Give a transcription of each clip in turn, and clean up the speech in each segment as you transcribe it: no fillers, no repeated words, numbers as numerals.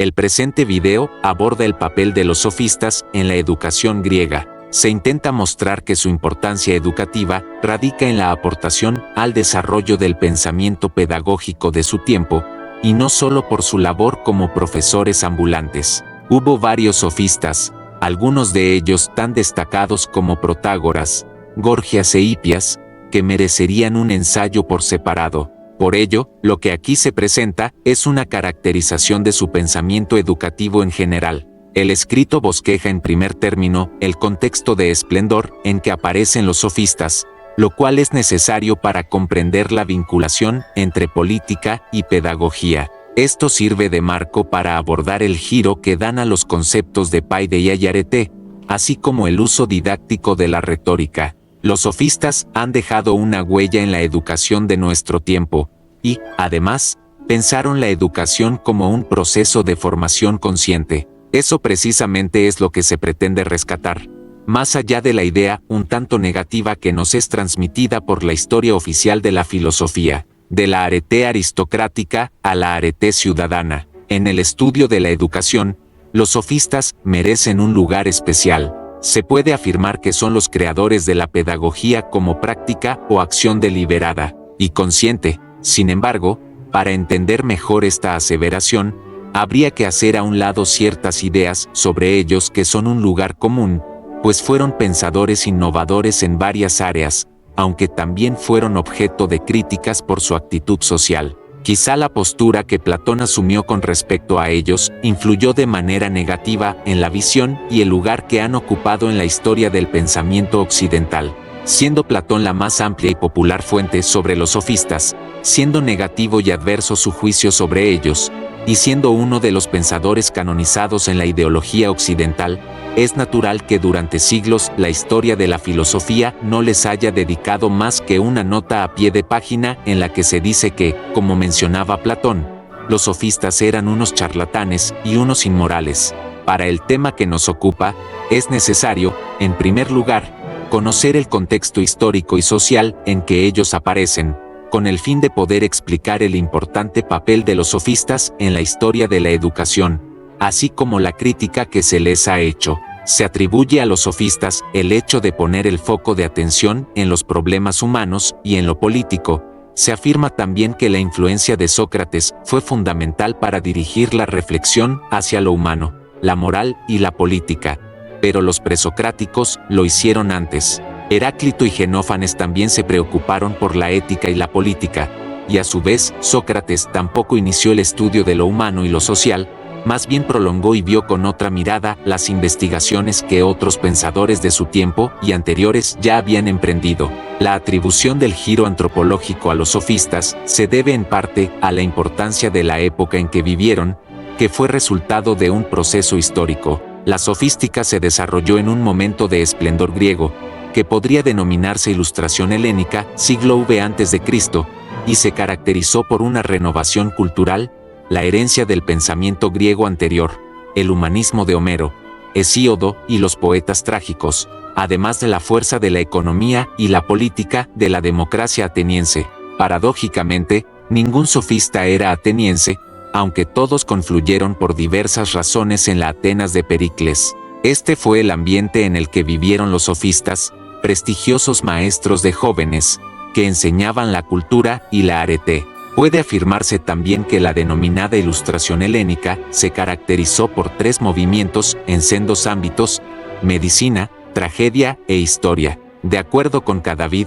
El presente video aborda el papel de los sofistas en la educación griega. Se intenta mostrar que su importancia educativa radica en la aportación al desarrollo del pensamiento pedagógico de su tiempo, y no solo por su labor como profesores ambulantes. Hubo varios sofistas, algunos de ellos tan destacados como Protágoras, Gorgias e Hipias, que merecerían un ensayo por separado. Por ello, lo que aquí se presenta es una caracterización de su pensamiento educativo en general. El escrito bosqueja en primer término el contexto de esplendor en que aparecen los sofistas, lo cual es necesario para comprender la vinculación entre política y pedagogía. Esto sirve de marco para abordar el giro que dan a los conceptos de paideia y arete, así como el uso didáctico de la retórica. Los sofistas han dejado una huella en la educación de nuestro tiempo, y, además, pensaron la educación como un proceso de formación consciente. Eso precisamente es lo que se pretende rescatar, más allá de la idea un tanto negativa que nos es transmitida por la historia oficial de la filosofía, de la arete aristocrática a la arete ciudadana. En el estudio de la educación, los sofistas merecen un lugar especial. Se puede afirmar que son los creadores de la pedagogía como práctica o acción deliberada y consciente. Sin embargo, para entender mejor esta aseveración, habría que hacer a un lado ciertas ideas sobre ellos que son un lugar común, pues fueron pensadores innovadores en varias áreas, aunque también fueron objeto de críticas por su actitud social. Quizá la postura que Platón asumió con respecto a ellos influyó de manera negativa en la visión y el lugar que han ocupado en la historia del pensamiento occidental. Siendo Platón la más amplia y popular fuente sobre los sofistas, siendo negativo y adverso su juicio sobre ellos, y siendo uno de los pensadores canonizados en la ideología occidental, es natural que durante siglos la historia de la filosofía no les haya dedicado más que una nota a pie de página en la que se dice que, como mencionaba Platón, los sofistas eran unos charlatanes y unos inmorales. Para el tema que nos ocupa, es necesario, en primer lugar, conocer el contexto histórico y social en que ellos aparecen, con el fin de poder explicar el importante papel de los sofistas en la historia de la educación, así como la crítica que se les ha hecho. Se atribuye a los sofistas el hecho de poner el foco de atención en los problemas humanos y en lo político. Se afirma también que la influencia de Sócrates fue fundamental para dirigir la reflexión hacia lo humano, la moral y la política, pero los presocráticos lo hicieron antes. Heráclito y Genófanes también se preocuparon por la ética y la política, y a su vez Sócrates tampoco inició el estudio de lo humano y lo social, más bien prolongó y vio con otra mirada las investigaciones que otros pensadores de su tiempo y anteriores ya habían emprendido. La atribución del giro antropológico a los sofistas se debe en parte a la importancia de la época en que vivieron, que fue resultado de un proceso histórico. La sofística se desarrolló en un momento de esplendor griego, que podría denominarse Ilustración helénica, siglo V a.C., y se caracterizó por una renovación cultural, la herencia del pensamiento griego anterior, el humanismo de Homero, Hesíodo y los poetas trágicos, además de la fuerza de la economía y la política de la democracia ateniense. Paradójicamente, ningún sofista era ateniense, aunque todos confluyeron por diversas razones en la Atenas de Pericles. Este fue el ambiente en el que vivieron los sofistas, prestigiosos maestros de jóvenes, que enseñaban la cultura y la arete. Puede afirmarse también que la denominada Ilustración helénica se caracterizó por tres movimientos en sendos ámbitos: medicina, tragedia e historia. De acuerdo con Cadavid,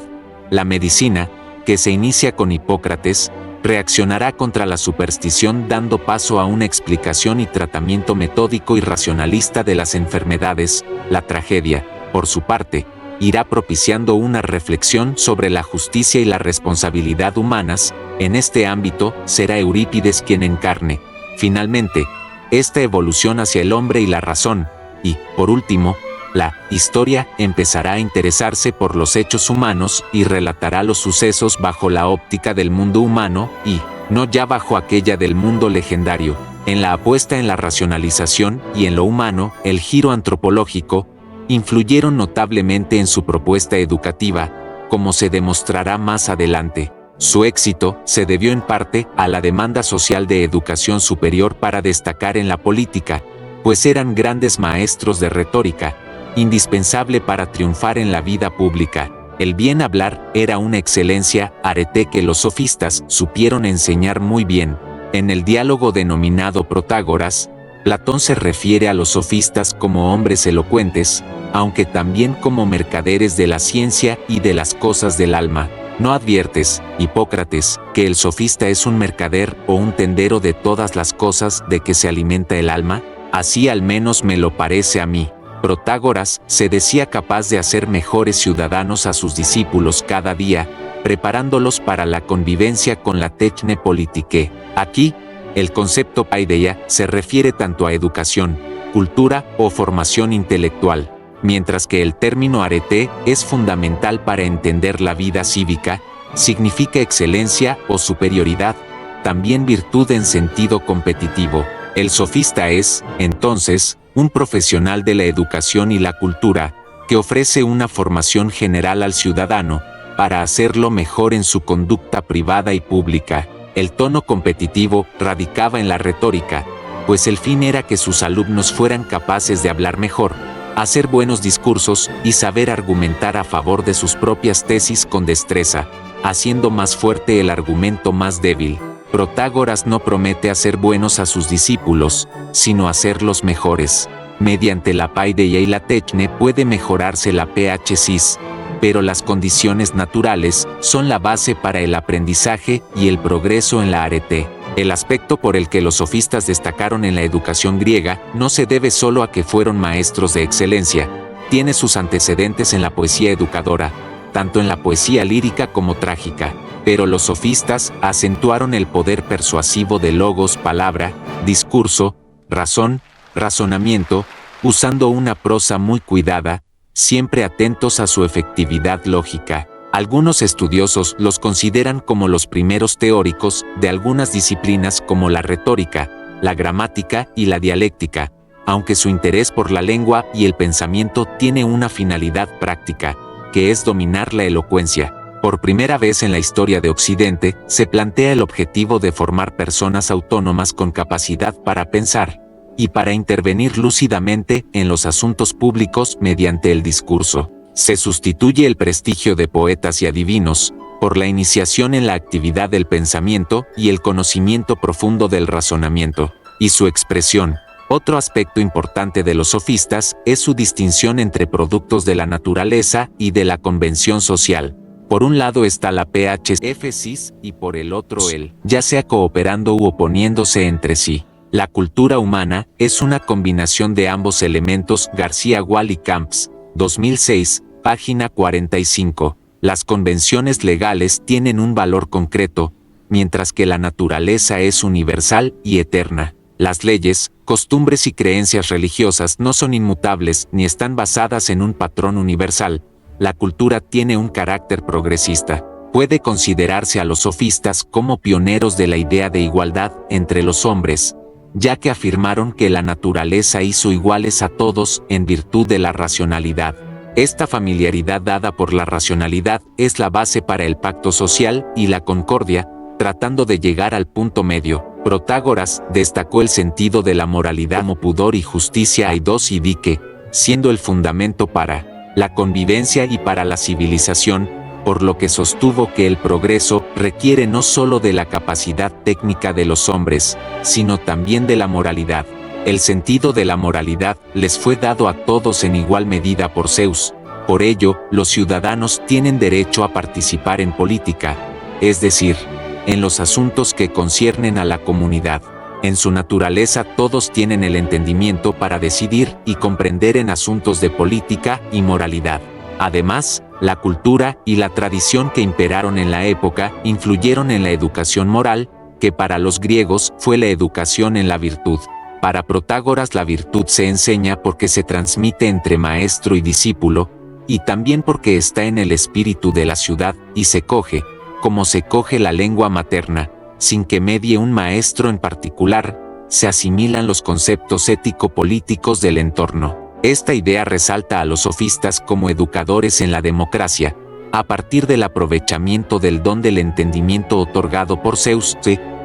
la medicina, que se inicia con Hipócrates, reaccionará contra la superstición dando paso a una explicación y tratamiento metódico y racionalista de las enfermedades. La tragedia, por su parte, irá propiciando una reflexión sobre la justicia y la responsabilidad humanas. En este ámbito será Eurípides quien encarne, finalmente, esta evolución hacia el hombre y la razón, y, por último, la historia empezará a interesarse por los hechos humanos y relatará los sucesos bajo la óptica del mundo humano y, no ya bajo aquella del mundo legendario. En la apuesta en la racionalización y en lo humano, el giro antropológico, influyeron notablemente en su propuesta educativa, como se demostrará más adelante. Su éxito se debió en parte a la demanda social de educación superior para destacar en la política, pues eran grandes maestros de retórica, indispensable para triunfar en la vida pública. El bien hablar era una excelencia, arete que los sofistas supieron enseñar muy bien. En el diálogo denominado Protágoras, Platón se refiere a los sofistas como hombres elocuentes, aunque también como mercaderes de la ciencia y de las cosas del alma. ¿No adviertes, Hipócrates, que el sofista es un mercader o un tendero de todas las cosas de que se alimenta el alma? Así al menos me lo parece a mí. Protágoras se decía capaz de hacer mejores ciudadanos a sus discípulos cada día, preparándolos para la convivencia con la techne politicae. Aquí, el concepto paideia se refiere tanto a educación, cultura o formación intelectual, mientras que el término arete es fundamental para entender la vida cívica, significa excelencia o superioridad, también virtud en sentido competitivo. El sofista es, entonces, un profesional de la educación y la cultura, que ofrece una formación general al ciudadano, para hacerlo mejor en su conducta privada y pública. El tono competitivo radicaba en la retórica, pues el fin era que sus alumnos fueran capaces de hablar mejor, hacer buenos discursos y saber argumentar a favor de sus propias tesis con destreza, haciendo más fuerte el argumento más débil. Protágoras no promete hacer buenos a sus discípulos, sino hacerlos mejores. Mediante la paideia y la techne puede mejorarse la phcis, pero las condiciones naturales son la base para el aprendizaje y el progreso en la arete. El aspecto por el que los sofistas destacaron en la educación griega no se debe solo a que fueron maestros de excelencia, tiene sus antecedentes en la poesía educadora, tanto en la poesía lírica como trágica. Pero los sofistas acentuaron el poder persuasivo de logos, palabra, discurso, razón, razonamiento, usando una prosa muy cuidada, siempre atentos a su efectividad lógica. Algunos estudiosos los consideran como los primeros teóricos de algunas disciplinas como la retórica, la gramática y la dialéctica, aunque su interés por la lengua y el pensamiento tiene una finalidad práctica, que es dominar la elocuencia. Por primera vez en la historia de Occidente, se plantea el objetivo de formar personas autónomas con capacidad para pensar y para intervenir lúcidamente en los asuntos públicos mediante el discurso. Se sustituye el prestigio de poetas y adivinos por la iniciación en la actividad del pensamiento y el conocimiento profundo del razonamiento y su expresión. Otro aspecto importante de los sofistas es su distinción entre productos de la naturaleza y de la convención social. Por un lado está la phcis y por el otro el, ya sea cooperando u oponiéndose entre sí. La cultura humana es una combinación de ambos elementos. García Gual y Camps, 2006, página 45. Las convenciones legales tienen un valor concreto, mientras que la naturaleza es universal y eterna. Las leyes, costumbres y creencias religiosas no son inmutables ni están basadas en un patrón universal. La cultura tiene un carácter progresista. Puede considerarse a los sofistas como pioneros de la idea de igualdad entre los hombres, ya que afirmaron que la naturaleza hizo iguales a todos en virtud de la racionalidad. Esta familiaridad dada por la racionalidad es la base para el pacto social y la concordia, tratando de llegar al punto medio. Protágoras destacó el sentido de la moralidad como pudor y justicia aidos y dique, siendo el fundamento para la convivencia y para la civilización, por lo que sostuvo que el progreso requiere no solo de la capacidad técnica de los hombres, sino también de la moralidad. El sentido de la moralidad les fue dado a todos en igual medida por Zeus. Por ello, los ciudadanos tienen derecho a participar en política, es decir, en los asuntos que conciernen a la comunidad. En su naturaleza todos tienen el entendimiento para decidir y comprender en asuntos de política y moralidad. Además, la cultura y la tradición que imperaron en la época influyeron en la educación moral, que para los griegos fue la educación en la virtud. Para Protágoras la virtud se enseña porque se transmite entre maestro y discípulo, y también porque está en el espíritu de la ciudad y se coge, como se coge la lengua materna, sin que medie un maestro en particular, se asimilan los conceptos ético-políticos del entorno. Esta idea resalta a los sofistas como educadores en la democracia, A partir del aprovechamiento del don del entendimiento otorgado por Zeus,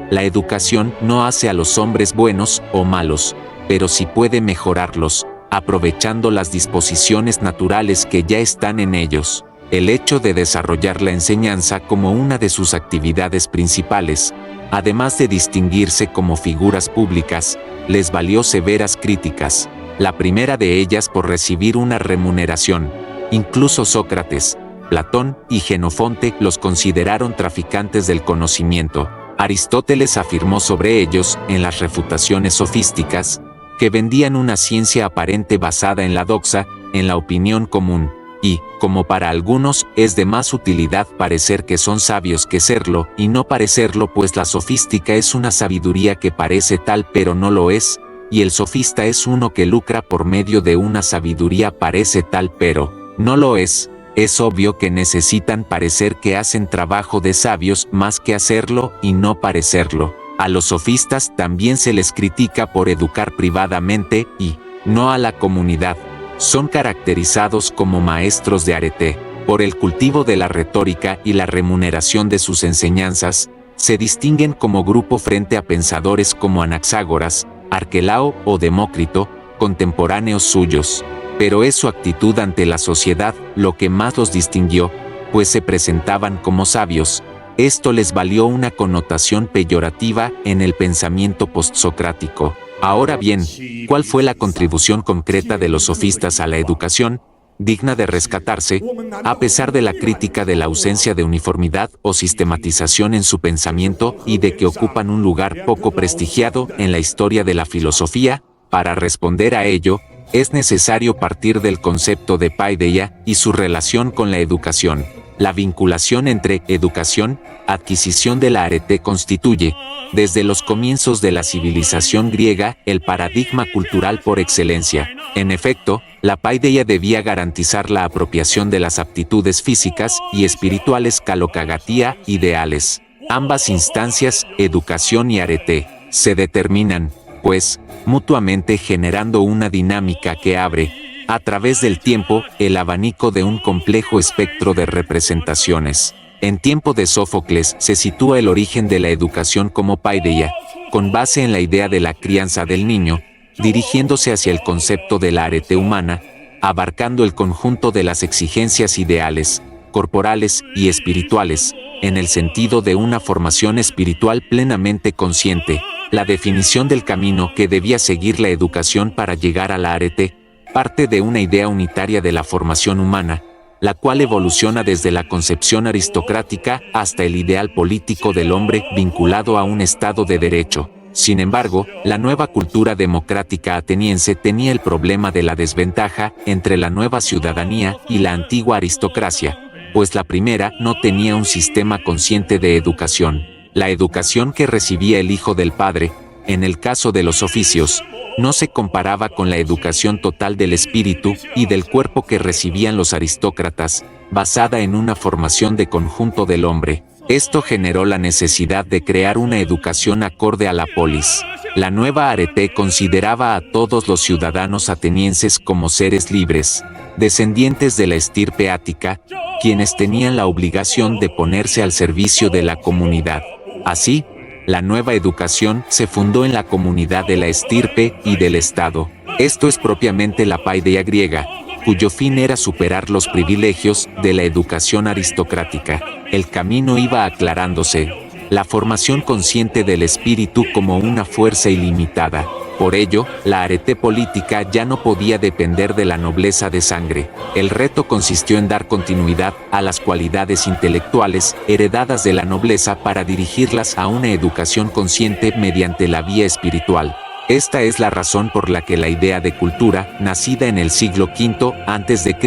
la educación no hace a los hombres buenos o malos, pero sí puede mejorarlos, aprovechando las disposiciones naturales que ya están en ellos. El hecho de desarrollar la enseñanza como una de sus actividades principales, además de distinguirse como figuras públicas, les valió severas críticas, la primera de ellas por recibir una remuneración. Incluso Sócrates, Platón y Jenofonte los consideraron traficantes del conocimiento. Aristóteles afirmó sobre ellos, en las refutaciones sofísticas, que vendían una ciencia aparente basada en la doxa, en la opinión común, y, como para algunos, es de más utilidad parecer que son sabios que serlo, y no parecerlo, pues la sofística es una sabiduría que parece tal pero no lo es, y el sofista es uno que lucra por medio de una sabiduría parece tal pero no lo es. Es obvio que necesitan parecer que hacen trabajo de sabios más que hacerlo y no parecerlo. A los sofistas también se les critica por educar privadamente y no a la comunidad. Son caracterizados como maestros de arete. Por el cultivo de la retórica y la remuneración de sus enseñanzas, se distinguen como grupo frente a pensadores como Anaxágoras, Arquelao o Demócrito, contemporáneos suyos. Pero es su actitud ante la sociedad lo que más los distinguió, pues se presentaban como sabios. Esto les valió una connotación peyorativa en el pensamiento postsocrático. Ahora bien, ¿cuál fue la contribución concreta de los sofistas a la educación? Digna de rescatarse, a pesar de la crítica de la ausencia de uniformidad o sistematización en su pensamiento y de que ocupan un lugar poco prestigiado en la historia de la filosofía. Para responder a ello, es necesario partir del concepto de paideia y su relación con la educación. La vinculación entre educación, adquisición de la arete constituye, desde los comienzos de la civilización griega, el paradigma cultural por excelencia. En efecto, la paideia debía garantizar la apropiación de las aptitudes físicas y espirituales kalokagatia ideales. Ambas instancias, educación y arete, se determinan, pues, mutuamente generando una dinámica que abre, a través del tiempo, el abanico de un complejo espectro de representaciones. En tiempo de Sófocles se sitúa el origen de la educación como paideia, con base en la idea de la crianza del niño, dirigiéndose hacia el concepto de la arete humana, abarcando el conjunto de las exigencias ideales, corporales y espirituales, en el sentido de una formación espiritual plenamente consciente. La definición del camino que debía seguir la educación para llegar a la arete parte de una idea unitaria de la formación humana, la cual evoluciona desde la concepción aristocrática hasta el ideal político del hombre vinculado a un Estado de derecho. Sin embargo, la nueva cultura democrática ateniense tenía el problema de la desventaja entre la nueva ciudadanía y la antigua aristocracia, pues la primera no tenía un sistema consciente de educación. La educación que recibía el hijo del padre, en el caso de los oficios, no se comparaba con la educación total del espíritu y del cuerpo que recibían los aristócratas, basada en una formación de conjunto del hombre. Esto generó la necesidad de crear una educación acorde a la polis. La nueva arete consideraba a todos los ciudadanos atenienses como seres libres, descendientes de la estirpe ática, quienes tenían la obligación de ponerse al servicio de la comunidad. Así, la nueva educación se fundó en la comunidad de la estirpe y del Estado. Esto es propiamente la paideia griega, cuyo fin era superar los privilegios de la educación aristocrática. El camino iba aclarándose, la formación consciente del espíritu como una fuerza ilimitada. Por ello, la arete política ya no podía depender de la nobleza de sangre. El reto consistió en dar continuidad a las cualidades intelectuales heredadas de la nobleza para dirigirlas a una educación consciente mediante la vía espiritual. Esta es la razón por la que la idea de cultura, nacida en el siglo V a.C.,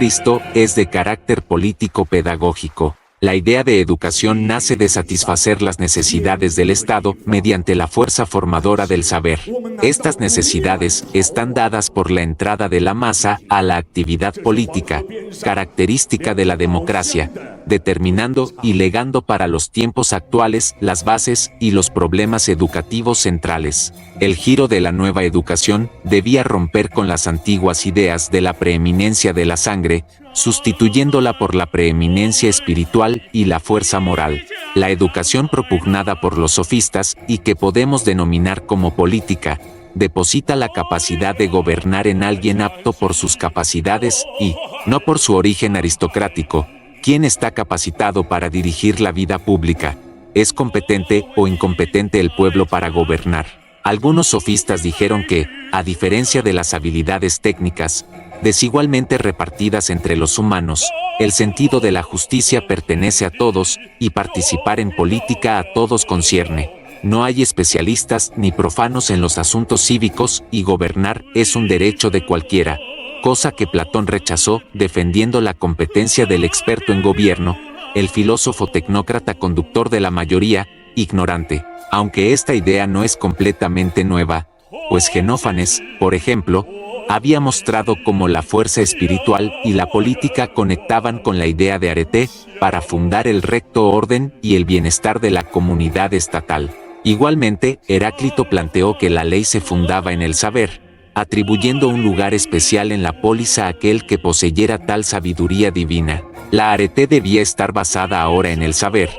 es de carácter político-pedagógico. La idea de educación nace de satisfacer las necesidades del Estado mediante la fuerza formadora del saber. Estas necesidades están dadas por la entrada de la masa a la actividad política, característica de la democracia, determinando y legando para los tiempos actuales las bases y los problemas educativos centrales. El giro de la nueva educación debía romper con las antiguas ideas de la preeminencia de la sangre, sustituyéndola por la preeminencia espiritual y la fuerza moral. La educación propugnada por los sofistas, y que podemos denominar como política, deposita la capacidad de gobernar en alguien apto por sus capacidades y, no por su origen aristocrático. ¿Quién está capacitado para dirigir la vida pública? ¿Es competente o incompetente el pueblo para gobernar? Algunos sofistas dijeron que, a diferencia de las habilidades técnicas, desigualmente repartidas entre los humanos, el sentido de la justicia pertenece a todos, y participar en política a todos concierne. No hay especialistas ni profanos en los asuntos cívicos, y gobernar es un derecho de cualquiera, cosa que Platón rechazó, defendiendo la competencia del experto en gobierno, el filósofo tecnócrata conductor de la mayoría, ignorante. Aunque esta idea no es completamente nueva, pues Genófanes, por ejemplo, había mostrado cómo la fuerza espiritual y la política conectaban con la idea de Arete para fundar el recto orden y el bienestar de la comunidad estatal. Igualmente, Heráclito planteó que la ley se fundaba en el saber, atribuyendo un lugar especial en la polis a aquel que poseyera tal sabiduría divina. La arete debía estar basada ahora en el saber.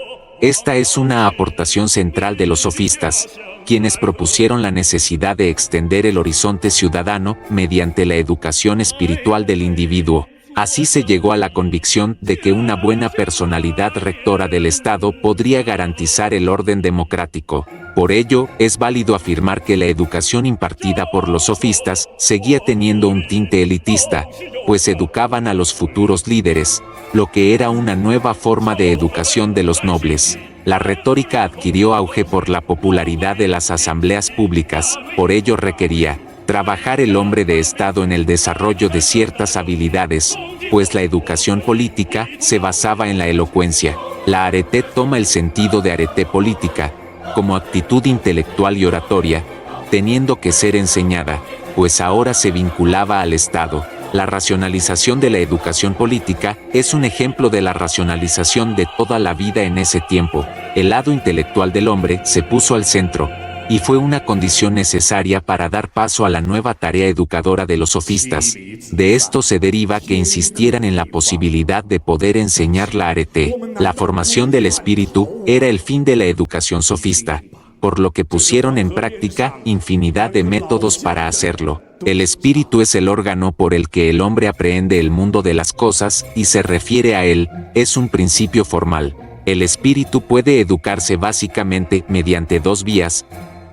Esta es una aportación central de los sofistas, quienes propusieron la necesidad de extender el horizonte ciudadano mediante la educación espiritual del individuo. Así se llegó a la convicción de que una buena personalidad rectora del Estado podría garantizar el orden democrático. Por ello, es válido afirmar que la educación impartida por los sofistas seguía teniendo un tinte elitista, pues educaban a los futuros líderes, lo que era una nueva forma de educación de los nobles. La retórica adquirió auge por la popularidad de las asambleas públicas, por ello requería trabajar el hombre de Estado en el desarrollo de ciertas habilidades, pues la educación política se basaba en la elocuencia. La arete toma el sentido de arete política, como actitud intelectual y oratoria, teniendo que ser enseñada, pues ahora se vinculaba al Estado. La racionalización de la educación política es un ejemplo de la racionalización de toda la vida en ese tiempo. El lado intelectual del hombre se puso al centro, y fue una condición necesaria para dar paso a la nueva tarea educadora de los sofistas. De esto se deriva que insistieran en la posibilidad de poder enseñar la arete. La formación del espíritu era el fin de la educación sofista, por lo que pusieron en práctica infinidad de métodos para hacerlo. El espíritu es el órgano por el que el hombre aprehende el mundo de las cosas y se refiere a él, es un principio formal. El espíritu puede educarse básicamente mediante dos vías: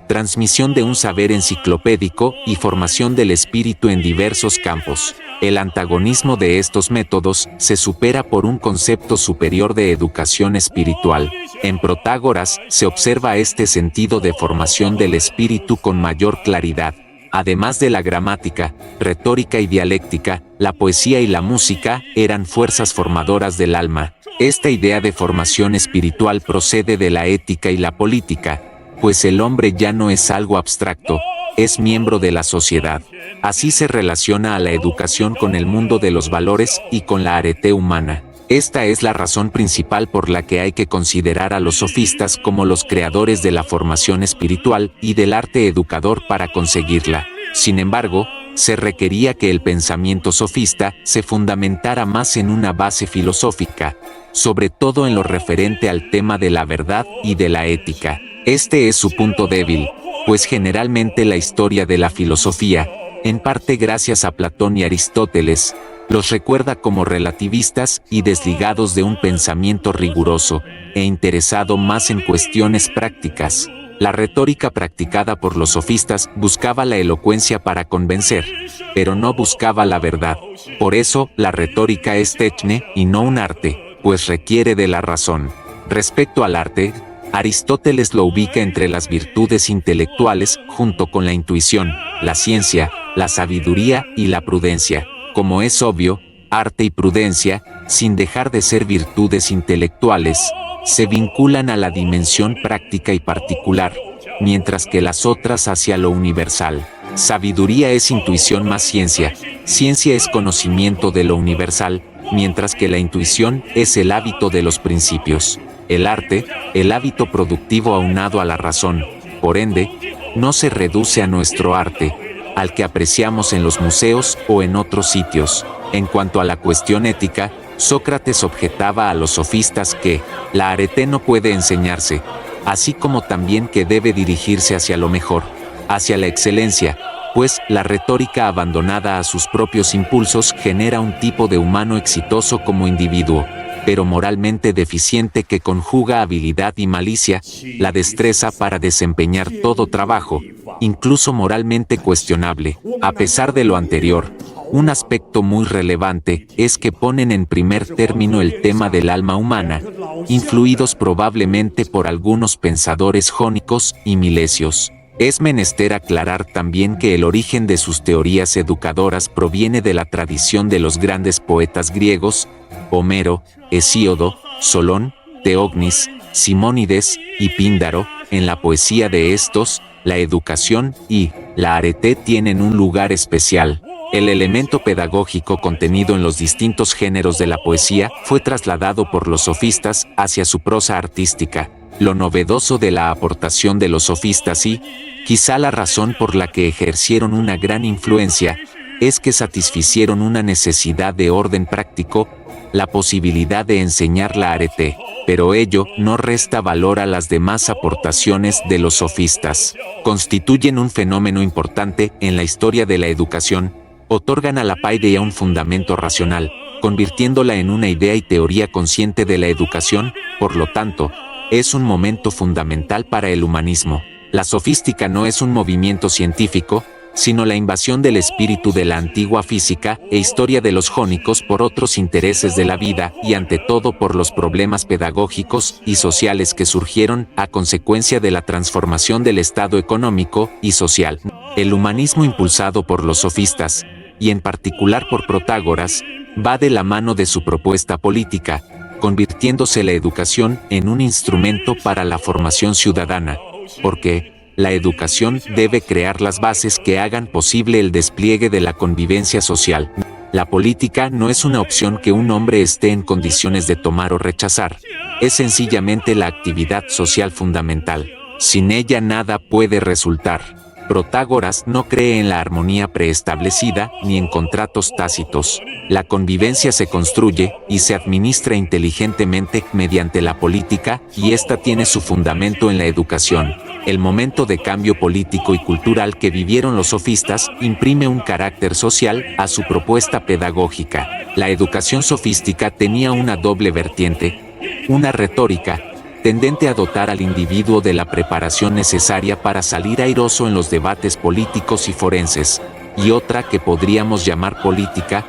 transmisión de un saber enciclopédico y formación del espíritu en diversos campos. El antagonismo de estos métodos se supera por un concepto superior de educación espiritual. En Protágoras se observa este sentido de formación del espíritu con mayor claridad. Además de la gramática, retórica y dialéctica, la poesía y la música eran fuerzas formadoras del alma. Esta idea de formación espiritual procede de la ética y la política, pues el hombre ya no es algo abstracto, es miembro de la sociedad. Así se relaciona a la educación con el mundo de los valores y con la arete humana. Esta es la razón principal por la que hay que considerar a los sofistas como los creadores de la formación espiritual y del arte educador para conseguirla. Sin embargo, se requería que el pensamiento sofista se fundamentara más en una base filosófica, sobre todo en lo referente al tema de la verdad y de la ética. Este es su punto débil, pues generalmente la historia de la filosofía, en parte gracias a Platón y Aristóteles, los recuerda como relativistas y desligados de un pensamiento riguroso, e interesado más en cuestiones prácticas. La retórica practicada por los sofistas buscaba la elocuencia para convencer, pero no buscaba la verdad. Por eso, la retórica es techne y no un arte, pues requiere de la razón. Respecto al arte, Aristóteles lo ubica entre las virtudes intelectuales junto con la intuición, la ciencia, la sabiduría y la prudencia. Como es obvio, arte y prudencia, sin dejar de ser virtudes intelectuales, se vinculan a la dimensión práctica y particular, mientras que las otras hacia lo universal. Sabiduría es intuición más ciencia, ciencia es conocimiento de lo universal, mientras que la intuición es el hábito de los principios. El arte, el hábito productivo aunado a la razón, por ende, no se reduce a nuestro arte, al que apreciamos en los museos o en otros sitios. En cuanto a la cuestión ética, Sócrates objetaba a los sofistas que la arete no puede enseñarse, así como también que debe dirigirse hacia lo mejor, hacia la excelencia, pues la retórica abandonada a sus propios impulsos genera un tipo de humano exitoso como individuo, pero moralmente deficiente que conjuga habilidad y malicia, la destreza para desempeñar todo trabajo, incluso moralmente cuestionable. A pesar de lo anterior, un aspecto muy relevante es que ponen en primer término el tema del alma humana, influidos probablemente por algunos pensadores jónicos y milesios. Es menester aclarar también que el origen de sus teorías educadoras proviene de la tradición de los grandes poetas griegos, Homero, Hesíodo, Solón, Teognis, Simónides y Píndaro. En la poesía de estos, la educación y la arete tienen un lugar especial. El elemento pedagógico contenido en los distintos géneros de la poesía fue trasladado por los sofistas hacia su prosa artística. Lo novedoso de la aportación de los sofistas y, quizá la razón por la que ejercieron una gran influencia, es que satisficieron una necesidad de orden práctico, la posibilidad de enseñar la arete, pero ello no resta valor a las demás aportaciones de los sofistas. Constituyen un fenómeno importante en la historia de la educación, otorgan a la paideia un fundamento racional, convirtiéndola en una idea y teoría consciente de la educación, por lo tanto, es un momento fundamental para el humanismo. La sofística no es un movimiento científico, sino la invasión del espíritu de la antigua física e historia de los jónicos por otros intereses de la vida y ante todo por los problemas pedagógicos y sociales que surgieron a consecuencia de la transformación del estado económico y social. El humanismo impulsado por los sofistas, y en particular por Protágoras, va de la mano de su propuesta política, convirtiéndose la educación en un instrumento para la formación ciudadana, porque la educación debe crear las bases que hagan posible el despliegue de la convivencia social. La política no es una opción que un hombre esté en condiciones de tomar o rechazar, es sencillamente la actividad social fundamental. Sin ella nada puede resultar. Protágoras no cree en la armonía preestablecida ni en contratos tácitos. La convivencia se construye y se administra inteligentemente mediante la política, y ésta tiene su fundamento en la educación. El momento de cambio político y cultural que vivieron los sofistas imprime un carácter social a su propuesta pedagógica. La educación sofística tenía una doble vertiente, una retórica, tendente a dotar al individuo de la preparación necesaria para salir airoso en los debates políticos y forenses, y otra que podríamos llamar política,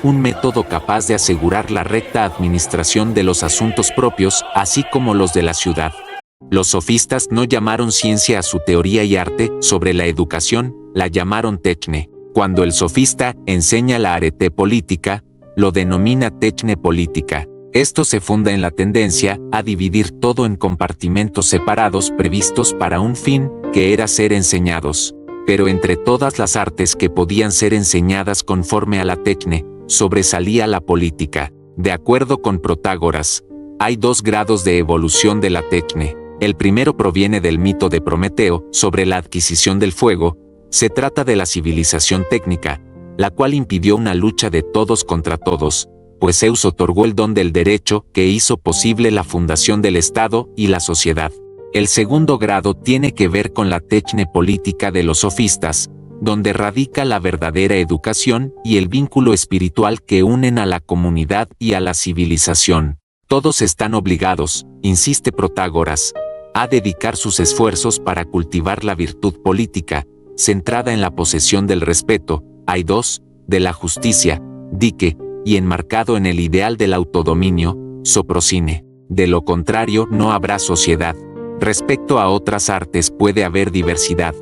un método capaz de asegurar la recta administración de los asuntos propios, así como los de la ciudad. Los sofistas no llamaron ciencia a su teoría y arte sobre la educación, la llamaron techne. Cuando el sofista enseña la arete política, lo denomina techne política. Esto se funda en la tendencia a dividir todo en compartimentos separados previstos para un fin, que era ser enseñados. Pero entre todas las artes que podían ser enseñadas conforme a la techne, sobresalía la política. De acuerdo con Protágoras, hay dos grados de evolución de la techne. El primero proviene del mito de Prometeo sobre la adquisición del fuego. Se trata de la civilización técnica, la cual impidió una lucha de todos contra todos, pues Zeus otorgó el don del derecho que hizo posible la fundación del Estado y la sociedad. El segundo grado tiene que ver con la techne política de los sofistas, donde radica la verdadera educación y el vínculo espiritual que unen a la comunidad y a la civilización. Todos están obligados, insiste Protágoras, a dedicar sus esfuerzos para cultivar la virtud política, centrada en la posesión del respeto, aidos, de la justicia, dique, y enmarcado en el ideal del autodominio, soprocine. De lo contrario no habrá sociedad. Respecto a otras artes puede haber diversidad.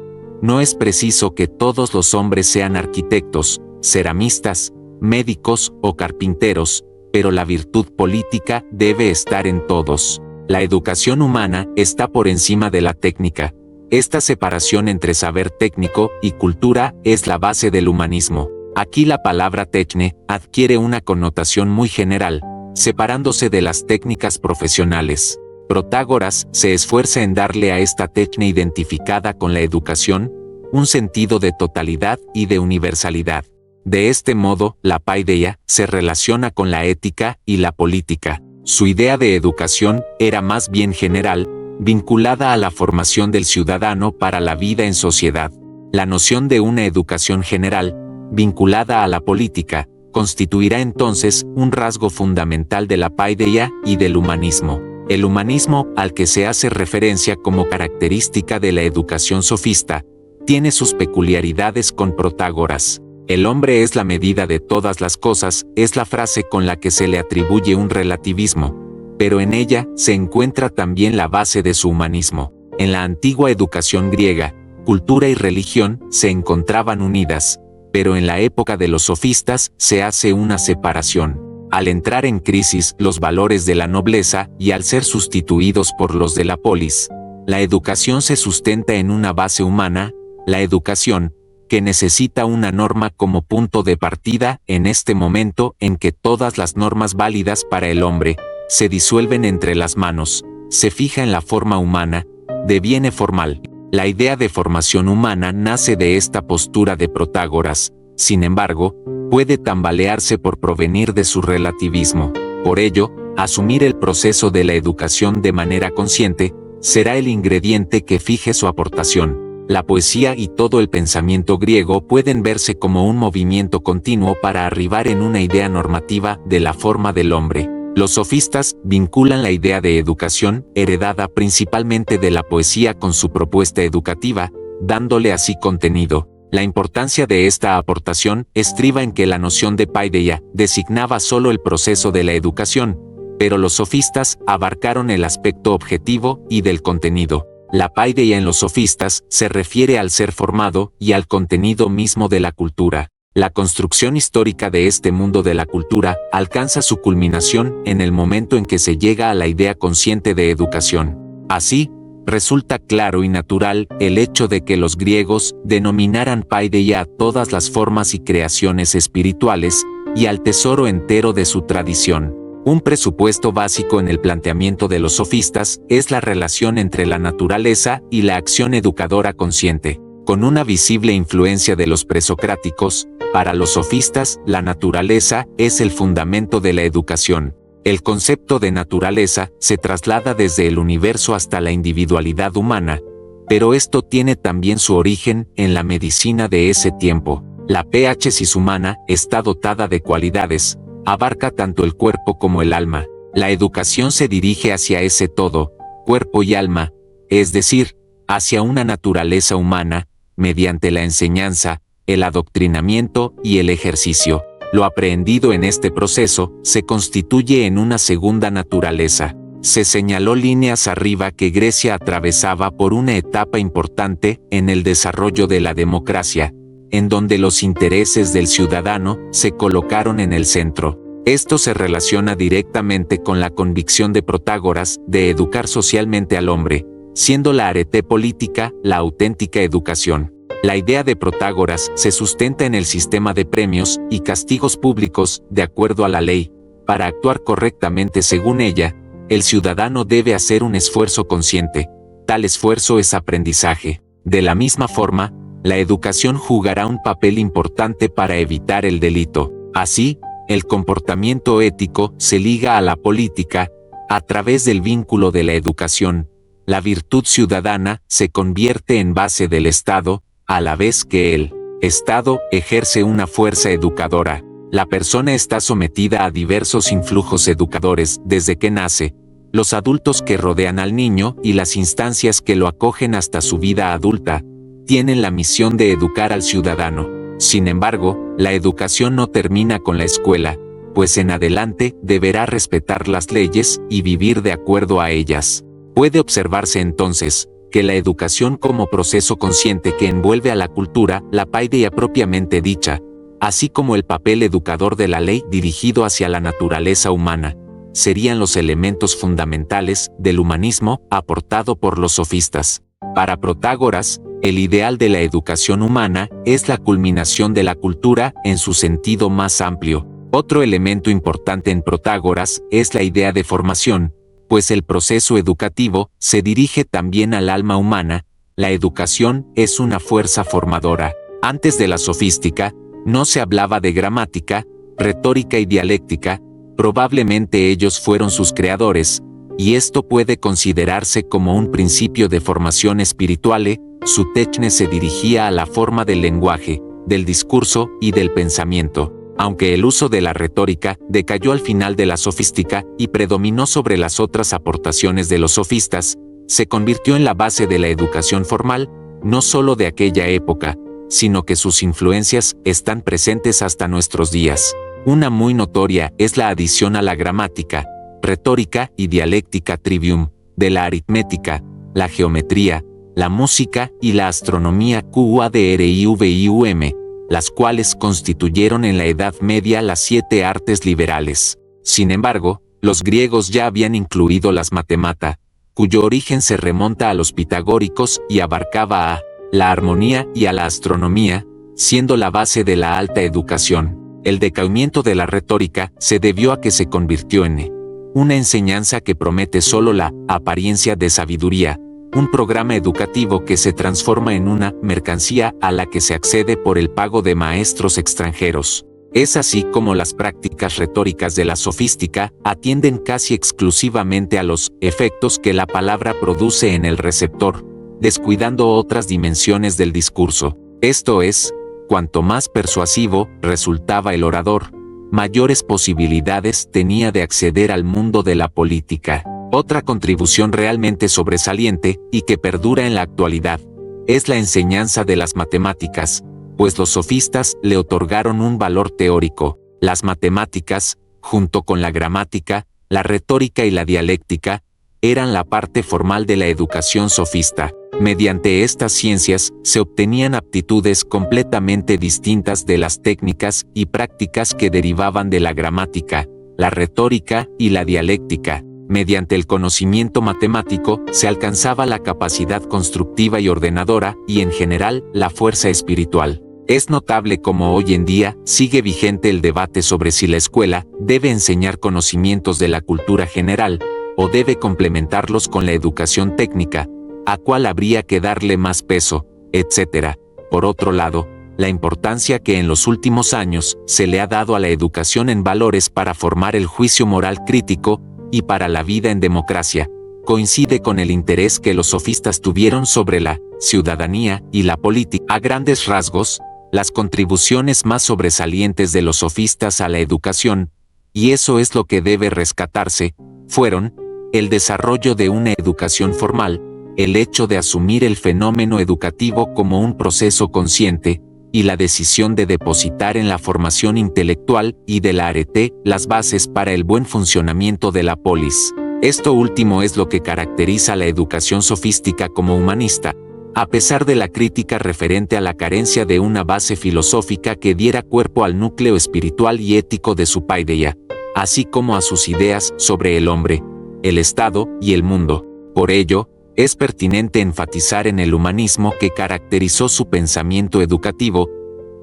No es preciso que todos los hombres sean arquitectos, ceramistas, médicos o carpinteros, pero la virtud política debe estar en todos. La educación humana está por encima de la técnica. Esta separación entre saber técnico y cultura es la base del humanismo. Aquí la palabra techne adquiere una connotación muy general, separándose de las técnicas profesionales. Protágoras se esfuerza en darle a esta techne identificada con la educación un sentido de totalidad y de universalidad. De este modo, la paideia se relaciona con la ética y la política. Su idea de educación era más bien general, vinculada a la formación del ciudadano para la vida en sociedad. La noción de una educación general, vinculada a la política, constituirá entonces un rasgo fundamental de la paideia y del humanismo. El humanismo, al que se hace referencia como característica de la educación sofista, tiene sus peculiaridades con Protágoras. El hombre es la medida de todas las cosas, es la frase con la que se le atribuye un relativismo, pero en ella se encuentra también la base de su humanismo. En la antigua educación griega, cultura y religión se encontraban unidas, pero en la época de los sofistas se hace una separación. Al entrar en crisis los valores de la nobleza y al ser sustituidos por los de la polis, la educación se sustenta en una base humana, la educación, que necesita una norma como punto de partida en este momento en que todas las normas válidas para el hombre se disuelven entre las manos, se fija en la forma humana, deviene formal. La idea de formación humana nace de esta postura de Protágoras, sin embargo, puede tambalearse por provenir de su relativismo. Por ello, asumir el proceso de la educación de manera consciente será el ingrediente que fije su aportación. La poesía y todo el pensamiento griego pueden verse como un movimiento continuo para arribar en una idea normativa de la forma del hombre. Los sofistas vinculan la idea de educación, heredada principalmente de la poesía, con su propuesta educativa, dándole así contenido. La importancia de esta aportación estriba en que la noción de paideia designaba solo el proceso de la educación, pero los sofistas abarcaron el aspecto objetivo y del contenido. La paideia en los sofistas se refiere al ser formado y al contenido mismo de la cultura. La construcción histórica de este mundo de la cultura alcanza su culminación en el momento en que se llega a la idea consciente de educación. Así, resulta claro y natural el hecho de que los griegos denominaran paideia a todas las formas y creaciones espirituales y al tesoro entero de su tradición. Un presupuesto básico en el planteamiento de los sofistas es la relación entre la naturaleza y la acción educadora consciente. Con una visible influencia de los presocráticos, para los sofistas, la naturaleza es el fundamento de la educación. El concepto de naturaleza se traslada desde el universo hasta la individualidad humana, pero esto tiene también su origen en la medicina de ese tiempo. La ph-sis humana está dotada de cualidades, abarca tanto el cuerpo como el alma. La educación se dirige hacia ese todo, cuerpo y alma, es decir, hacia una naturaleza humana, mediante la enseñanza, el adoctrinamiento y el ejercicio. Lo aprehendido en este proceso se constituye en una segunda naturaleza. Se señaló líneas arriba que Grecia atravesaba por una etapa importante en el desarrollo de la democracia, en donde los intereses del ciudadano se colocaron en el centro. Esto se relaciona directamente con la convicción de Protágoras de educar socialmente al hombre, siendo la arete política la auténtica educación. La idea de Protágoras se sustenta en el sistema de premios y castigos públicos de acuerdo a la ley. Para actuar correctamente según ella, el ciudadano debe hacer un esfuerzo consciente. Tal esfuerzo es aprendizaje. De la misma forma, la educación jugará un papel importante para evitar el delito. Así, el comportamiento ético se liga a la política a través del vínculo de la educación. La virtud ciudadana se convierte en base del Estado, a la vez que el Estado ejerce una fuerza educadora. La persona está sometida a diversos influjos educadores desde que nace, los adultos que rodean al niño y las instancias que lo acogen hasta su vida adulta, tienen la misión de educar al ciudadano. Sin embargo, la educación no termina con la escuela, pues en adelante deberá respetar las leyes y vivir de acuerdo a ellas. Puede observarse entonces que la educación como proceso consciente que envuelve a la cultura, la paideia propiamente dicha, así como el papel educador de la ley dirigido hacia la naturaleza humana, serían los elementos fundamentales del humanismo aportado por los sofistas. Para Protágoras, El ideal de la educación humana es la culminación de la cultura en su sentido más amplio. Otro elemento importante en Protágoras es la idea de formación, pues el proceso educativo se dirige también al alma humana. La educación es una fuerza formadora. Antes de la sofística, no se hablaba de gramática, retórica y dialéctica, probablemente ellos fueron sus creadores, y esto puede considerarse como un principio de formación espiritual. Su techne se dirigía a la forma del lenguaje, del discurso y del pensamiento, aunque el uso de la retórica decayó al final de la sofística y predominó sobre las otras aportaciones de los sofistas, se convirtió en la base de la educación formal, no solo de aquella época, sino que sus influencias están presentes hasta nuestros días. Una muy notoria es la adición a la gramática, retórica y dialéctica trivium, de la aritmética, la geometría, la música y la astronomía QUADRIVIUM, las cuales constituyeron en la Edad Media las 7 artes liberales. Sin embargo, los griegos ya habían incluido las matemata, cuyo origen se remonta a los pitagóricos y abarcaba a la armonía y a la astronomía, siendo la base de la alta educación. El decaimiento de la retórica se debió a que se convirtió en una enseñanza que promete solo la apariencia de sabiduría, un programa educativo que se transforma en una mercancía a la que se accede por el pago de maestros extranjeros. Es así como las prácticas retóricas de la sofística atienden casi exclusivamente a los efectos que la palabra produce en el receptor, descuidando otras dimensiones del discurso. Esto es, cuanto más persuasivo resultaba el orador, mayores posibilidades tenía de acceder al mundo de la política. Otra contribución realmente sobresaliente y que perdura en la actualidad es la enseñanza de las matemáticas, pues los sofistas le otorgaron un valor teórico. Las matemáticas, junto con la gramática, la retórica y la dialéctica, eran la parte formal de la educación sofista. Mediante estas ciencias se obtenían aptitudes completamente distintas de las técnicas y prácticas que derivaban de la gramática, la retórica y la dialéctica. Mediante el conocimiento matemático se alcanzaba la capacidad constructiva y ordenadora y en general la fuerza espiritual. Es notable cómo hoy en día sigue vigente el debate sobre si la escuela debe enseñar conocimientos de la cultura general o debe complementarlos con la educación técnica, a cuál habría que darle más peso, etc. Por otro lado, la importancia que en los últimos años se le ha dado a la educación en valores para formar el juicio moral crítico y para la vida en democracia, coincide con el interés que los sofistas tuvieron sobre la ciudadanía y la política. A grandes rasgos, las contribuciones más sobresalientes de los sofistas a la educación, y eso es lo que debe rescatarse, fueron el desarrollo de una educación formal, el hecho de asumir el fenómeno educativo como un proceso consciente, y la decisión de depositar en la formación intelectual y de la arete las bases para el buen funcionamiento de la polis. Esto último es lo que caracteriza a la educación sofística como humanista, a pesar de la crítica referente a la carencia de una base filosófica que diera cuerpo al núcleo espiritual y ético de su paideia, así como a sus ideas sobre el hombre, el Estado y el mundo. Por ello, es pertinente enfatizar en el humanismo que caracterizó su pensamiento educativo.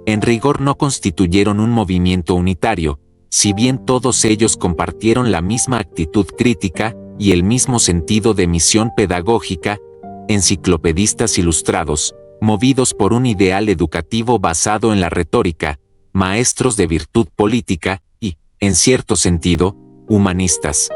En rigor no constituyeron un movimiento unitario, si bien todos ellos compartieron la misma actitud crítica y el mismo sentido de misión pedagógica, enciclopedistas ilustrados, movidos por un ideal educativo basado en la retórica, maestros de virtud política y, en cierto sentido, humanistas.